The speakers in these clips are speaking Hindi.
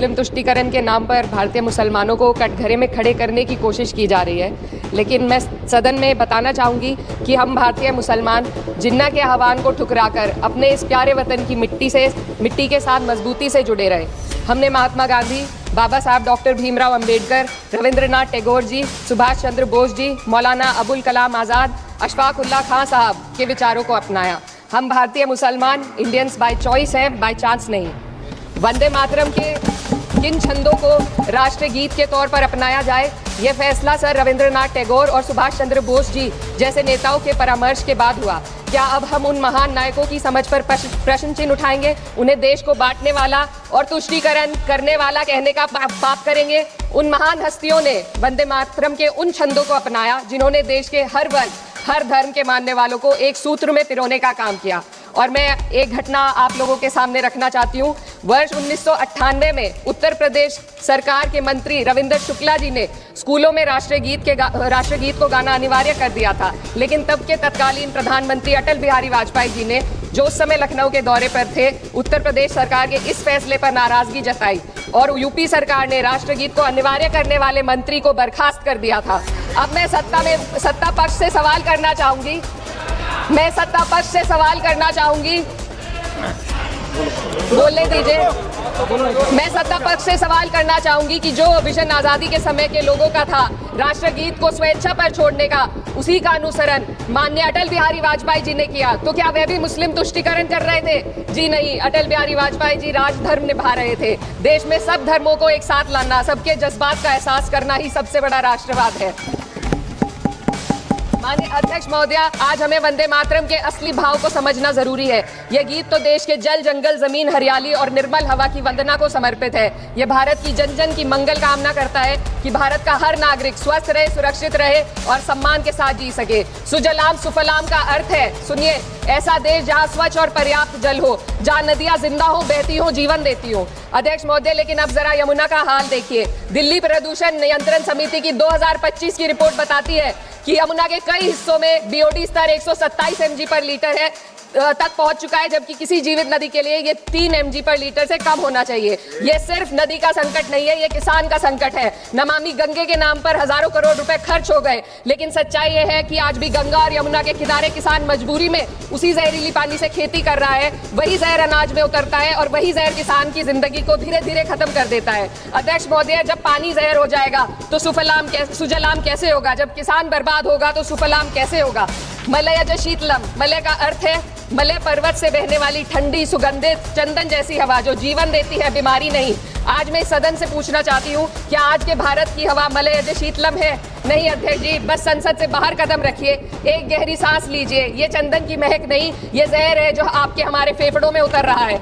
मुस्लिम तुष्टीकरण के नाम पर भारतीय मुसलमानों को कटघरे में खड़े करने की कोशिश की जा रही है। लेकिन मैं सदन में बताना चाहूँगी कि हम भारतीय मुसलमान जिन्ना के आह्वान को ठुकराकर अपने इस प्यारे वतन की मिट्टी के साथ मजबूती से जुड़े रहे। हमने महात्मा गांधी, बाबा साहब डॉक्टर भीमराव अंबेडकर, रविंद्रनाथ टैगोर जी, सुभाष चंद्र बोस जी, मौलाना अबुल कलाम आज़ाद, अशफाक उल्लाह खां साहब के विचारों को अपनाया। हम भारतीय मुसलमान इंडियंस बाय चॉइस हैं, बाय चांस नहीं। वंदे मातरम के किन छंदों को राष्ट्रीय गीत के तौर पर अपनाया जाए, ये फैसला सर रविंद्रनाथ टैगोर और सुभाष चंद्र बोस जी जैसे नेताओं के परामर्श के बाद हुआ। क्या अब हम उन महान नायकों की समझ पर प्रश्न चिन्ह उठाएंगे, उन्हें देश को बांटने वाला और तुष्टीकरण करने वाला कहने का पाप करेंगे? उन महान हस्तियों ने वंदे मातरम के उन छंदों को अपनाया जिन्होंने देश के हर वर्ग, हर धर्म के मानने वालों को एक सूत्र में पिरोने का काम किया। और मैं एक घटना आप लोगों के सामने रखना चाहती हूँ। वर्ष 1998 में उत्तर प्रदेश सरकार के मंत्री रविंद्र शुक्ला जी ने स्कूलों में राष्ट्रीय गीत को गाना अनिवार्य कर दिया था। लेकिन तब के तत्कालीन प्रधानमंत्री अटल बिहारी वाजपेयी जी ने, जो उस समय लखनऊ के दौरे पर थे, उत्तर प्रदेश सरकार के इस फैसले पर नाराजगी जताई और यूपी सरकार ने राष्ट्रीय गीत को अनिवार्य करने वाले मंत्री को बर्खास्त कर दिया था। अब मैं सत्ता पक्ष से सवाल करना चाहूंगी बोलने दीजिए। मैं सत्ता पक्ष से सवाल करना चाहूंगी कि जो विजन आजादी के समय के लोगों का था राष्ट्रीय गीत को स्वेच्छा पर छोड़ने का, उसी का अनुसरण माननीय अटल बिहारी वाजपेयी जी ने किया, तो क्या वह भी मुस्लिम तुष्टीकरण कर रहे थे? जी नहीं, अटल बिहारी वाजपेयी जी राजधर्म निभा रहे थे। देश में सब धर्मों को एक साथ लाना, सबके जज्बात का एहसास करना ही सबसे बड़ा राष्ट्रवाद है। माननीय अध्यक्ष महोदया, आज हमें वंदे मातरम के असली भाव को समझना जरूरी है। यह गीत तो देश के जल, जंगल, जमीन, हरियाली और निर्मल हवा की वंदना को समर्पित है। यह भारत की जन जन की मंगल कामना करता है कि भारत का हर नागरिक स्वस्थ रहे, सुरक्षित रहे और सम्मान के साथ जी सके। सुजलाम सुफलाम का अर्थ है, सुनिए, ऐसा देश जहां स्वच्छ और पर्याप्त जल हो, जहां नदियां जिंदा हो, बहती हो, जीवन देती हो। अध्यक्ष महोदय, लेकिन अब जरा यमुना का हाल देखिए। दिल्ली प्रदूषण नियंत्रण समिति की 2025 की रिपोर्ट बताती है कि यमुना के कई हिस्सों में बीओडी स्तर 127 mg पर लीटर तक पहुंच चुका है, जबकि किसी जीवित नदी के लिए ये 3 mg पर लीटर से कम होना चाहिए। ये सिर्फ नदी का संकट नहीं है, ये किसान का संकट है। नमामि गंगे के नाम पर हजारों करोड़ रुपए खर्च हो गए, लेकिन सच्चाई ये है कि आज भी गंगा और यमुना के किनारे किसान मजबूरी में उसी जहरीली पानी से खेती कर रहा है। वही जहर अनाज में उतरता है और वही जहर किसान की जिंदगी को धीरे धीरे खत्म कर देता है। अध्यक्ष महोदय, जब पानी जहर हो जाएगा तो सुजलाम कैसे होगा? जब किसान बर्बाद होगा तो सुफलाम कैसे होगा? मलयज शीतलम, मलय का अर्थ है मलय पर्वत से बहने वाली ठंडी सुगंधित चंदन जैसी हवा जो जीवन देती है, बीमारी नहीं। आज मैं सदन से पूछना चाहती हूँ, क्या आज के भारत की हवा मलयज शीतलम है? नहीं अध्यक्ष जी, बस संसद से बाहर कदम रखिए, एक गहरी सांस लीजिए। ये चंदन की महक नहीं, ये जहर है जो आपके हमारे फेफड़ों में उतर रहा है।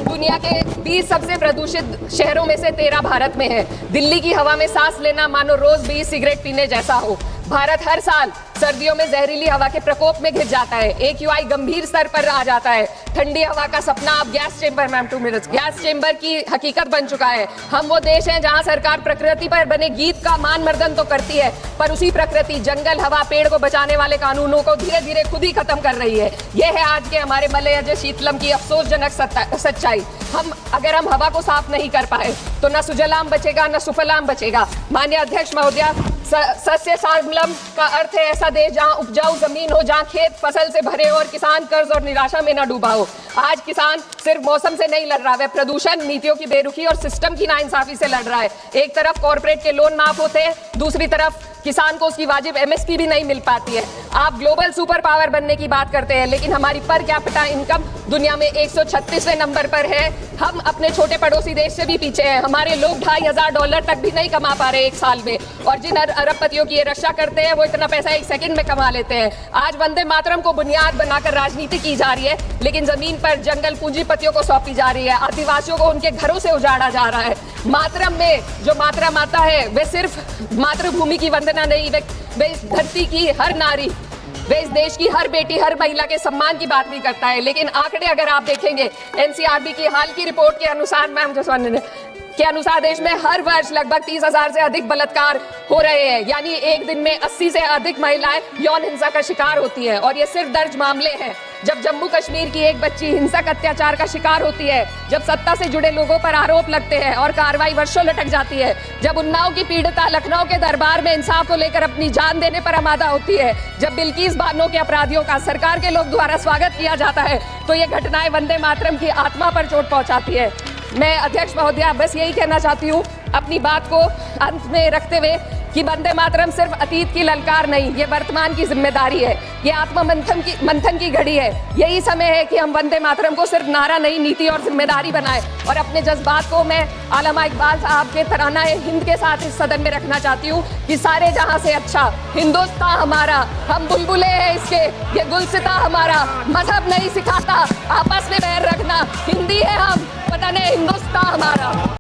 दुनिया के 20 सबसे प्रदूषित शहरों में से 13 भारत में है। दिल्ली की हवा में सांस लेना मानो रोज 20 सिगरेट पीने जैसा हो। भारत हर साल सर्दियों में जहरीली हवा के प्रकोप में घिर जाता है। AQI गंभीर स्तर पर आ जाता है। ठंडी हवा का सपना अब गैस चेंबर की हकीकत बन चुका है। हम वो देश हैं जहां सरकार प्रकृति पर बने गीत का मान मर्दन तो करती है, पर उसी प्रकृति, जंगल, हवा, पेड़ को बचाने वाले कानूनों को धीरे धीरे खुद ही खत्म कर रही है। यह है आज के हमारे मलयज शीतलम की अफसोसजनक सच्चाई। अगर हम हवा को साफ नहीं कर पाए तो न सुजलाम बचेगा, न सुफलाम बचेगा। माननीय अध्यक्ष महोदया, सस्य श्यामलम का अर्थ है ऐसा देश जहां उपजाऊ जमीन हो, जहां खेत फसल से भरे हो और किसान कर्ज और निराशा में न डूबा हो। आज किसान सिर्फ मौसम से नहीं लड़ रहा है, प्रदूषण, नीतियों की बेरुखी और सिस्टम की नाइंसाफी से लड़ रहा है। एक तरफ कॉर्पोरेट के लोन माफ होते हैं, दूसरी तरफ किसान को उसकी वाजिब MSP भी नहीं मिल पाती है। आप ग्लोबल सुपर पावर बनने की बात करते हैं, लेकिन हमारी पर कैपिटा इनकम दुनिया में 136वें नंबर पर है। हम अपने छोटे पड़ोसी देश से भी पीछे हैं। हमारे लोग $2500 तक भी नहीं कमा पा रहे एक साल में, और जिन अरबपतियों की ये रक्षा करते हैं वो इतना पैसा एक सेकंड में कमा लेते हैं। आज वंदे मातरम को बुनियाद बनाकर राजनीति की जा रही है, लेकिन जमीन पर जंगल पूंजीपतियों को सौंपी जा रही है। आदिवासियों को उनके घरों से उजाड़ा जा रहा है। मातरम में जो मातरा माता है वे सिर्फ मातृभूमि की वंदना नहीं, वे इस धरती की हर नारी, वे इस देश की हर बेटी, हर महिला के सम्मान की बात भी करता है। लेकिन आंकड़े अगर आप देखेंगे, NCRB की हाल की रिपोर्ट के अनुसार, मैम जसवंत, के अनुसार देश में हर वर्ष लगभग 30,000 से अधिक बलात्कार हो रहे हैं, यानी एक दिन में 80 से अधिक महिलाएं यौन हिंसा का शिकार होती हैं। और ये सिर्फ दर्ज मामले हैं। जब जम्मू कश्मीर की एक बच्ची हिंसक अत्याचार का शिकार होती है, जब सत्ता से जुड़े लोगों पर आरोप लगते हैं और कार्रवाई वर्षों लटक जाती है, जब उन्नाव की पीड़िता लखनऊ के दरबार में इंसाफ को लेकर अपनी जान देने पर आमादा होती है, जब बिल्किस बानो के अपराधियों का सरकार के लोग द्वारा स्वागत किया जाता है, तो ये घटनाएं वंदे मातरम की आत्मा पर चोट पहुंचाती है। मैं अध्यक्ष महोदया बस यही कहना चाहती हूँ अपनी बात को अंत में रखते हुए कि वंदे मातरम सिर्फ अतीत की ललकार नहीं, ये वर्तमान की जिम्मेदारी है। ये आत्म मंथन की घड़ी है। यही समय है कि हम वंदे मातरम को सिर्फ नारा नहीं, नीति और जिम्मेदारी बनाएं। और अपने जज्बात को मैं आलमा इकबाल साहब के तराना हिंद के साथ इस सदन में रखना चाहती हूँ कि सारे जहां से अच्छा हिंदुस्तान हमारा, हम बुलबुले हैं इसके, ये गुलसिता हमारा, मजहब नहीं सिखाता आपस में बैर रखना, हिंदी है हम, वतन है हिंदुस्तान हमारा।